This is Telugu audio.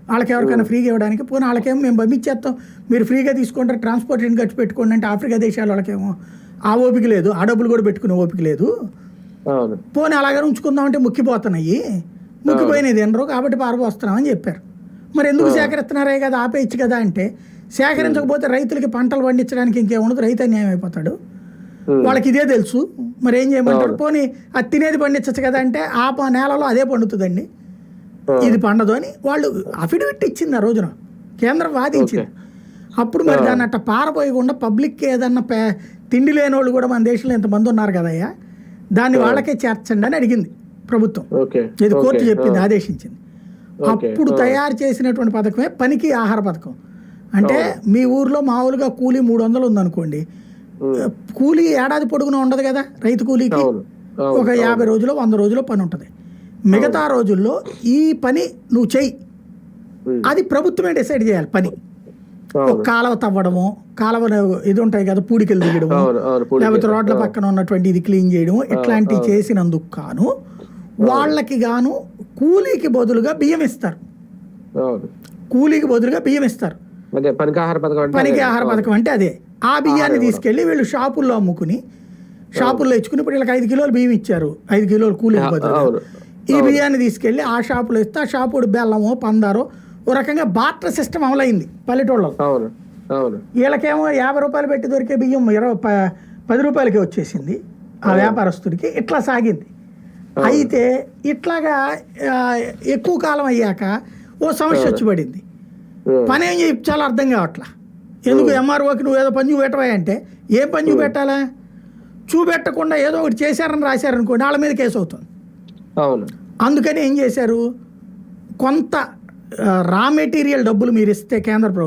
వాళ్ళకి ఎవరికైనా ఫ్రీగా ఇవ్వడానికి. పోనీ వాళ్ళకేమో మేము పంపించేస్తాం, మీరు ఫ్రీగా తీసుకుంటారు, ట్రాన్స్పోర్టేషన్ ఖర్చు పెట్టుకోండి అంటే ఆఫ్రికా దేశాల వాళ్ళకేమో ఆ ఓపిక లేదు, ఆ డబ్బులు కూడా పెట్టుకునే ఓపిక లేదు. పోనీ అలాగే ఉంచుకుందామంటే ముక్కిపోతున్నాయి, ముక్కిపోయినది తినరు కాబట్టి పారబోస్తున్నామని చెప్పారు. మరి ఎందుకు సేకరిస్తున్నారే కదా, ఆపేయచ్చు కదా అంటే, సేకరించకపోతే రైతులకి పంటలు పండించడానికి ఇంకేముండదు, రైతు అన్యాయం అయిపోతాడు. వాళ్ళకి ఇదే తెలుసు, మరి ఏం చేయమంటారు. పోనీ అది తినేది పండించచ్చు కదా అంటే, ఆ నేలలో అదే పండుతుందండి, ఇది పండదు అని వాళ్ళు అఫిడవిట్ ఇచ్చింది ఆ రోజున, కేంద్రం వాదించింది. అప్పుడు మరి దాన్ని అట్ట పారపోయకుండా పబ్లిక్కి ఏదన్నా తిండి లేని వాళ్ళు కూడా మన దేశంలో ఎంతమంది ఉన్నారు కదయ్యా, దాన్ని వాళ్ళకే చేర్చండి అని అడిగింది ప్రభుత్వం. ఇది కోర్టు చెప్పింది, ఆదేశించింది. అప్పుడు తయారు చేసినటువంటి పథకమే పనికి ఆహార పథకం. అంటే మీ ఊర్లో మామూలుగా కూలీ 300 ఉందనుకోండి, కూలీ ఏడాది పొడుగునా ఉండదు కదా, రైతు కూలీకి ఒక 50 రోజులు 100 రోజులు పని ఉంటుంది. మిగతా రోజుల్లో ఈ పని నువ్వు చెయ్యి, అది ప్రభుత్వమే డిసైడ్ చేయాలి. పని ఒక కాలువ తవ్వడము, కాలువ ఇది ఉంటాయి కదా పూడికలు దిగడము, లేకపోతే రోడ్ల పక్కన ఉన్నటువంటి ఇది క్లీన్ చేయడము, ఇట్లాంటివి చేసినందుకు గాను వాళ్ళకి గాను కూలీకి బదులుగా బియ్యం ఇస్తారు. కూలీకి బదులుగా బియ్యం ఇస్తారు. పనికి ఆహార పథకం అంటే అదే. ఆ బియ్యాన్ని తీసుకెళ్ళి వీళ్ళు షాపుల్లో అమ్ముకుని, షాపుల్లో ఇచ్చుకుని, ఇప్పుడు వీళ్ళకి 5 కిలోలు బియ్యం ఇచ్చారు, 5 కిలోలు కూలీకి బదులు ఈ బియ్యాన్ని తీసుకెళ్ళి ఆ షాపులో ఇస్తే, ఆ షాపుడు బెల్లమో పందారో ఓ రకంగా బార్టర్ సిస్టమ్ అమలైంది పల్లెటూళ్ళలో. వీళ్ళకేమో 50 రూపాయలు పెట్టి దొరికే బియ్యం 10 రూపాయలకే వచ్చేసింది ఆ వ్యాపారస్తుడికి. ఇట్లా సాగింది. అయితే ఇట్లాగా ఎక్కువ కాలం అయ్యాక ఓ సమస్య వచ్చి పడింది. పని ఏం చాలా అర్థం కావట్లా. ఎందుకు ఎంఆర్ఓకి నువ్వు ఏదో పని చూపెట్టవా అంటే, ఏం పని చూపెట్టాలా, చూపెట్టకుండా ఏదో ఒకటి చేశారని రాశారనుకోండి, వాళ్ళ మీద కేసు అవుతుంది. అందుకని ఏం చేశారు, కొంత రా మెటీరియల్ డబ్బులు మీరు ఇస్తే కేంద్ర ప్రభుత్వం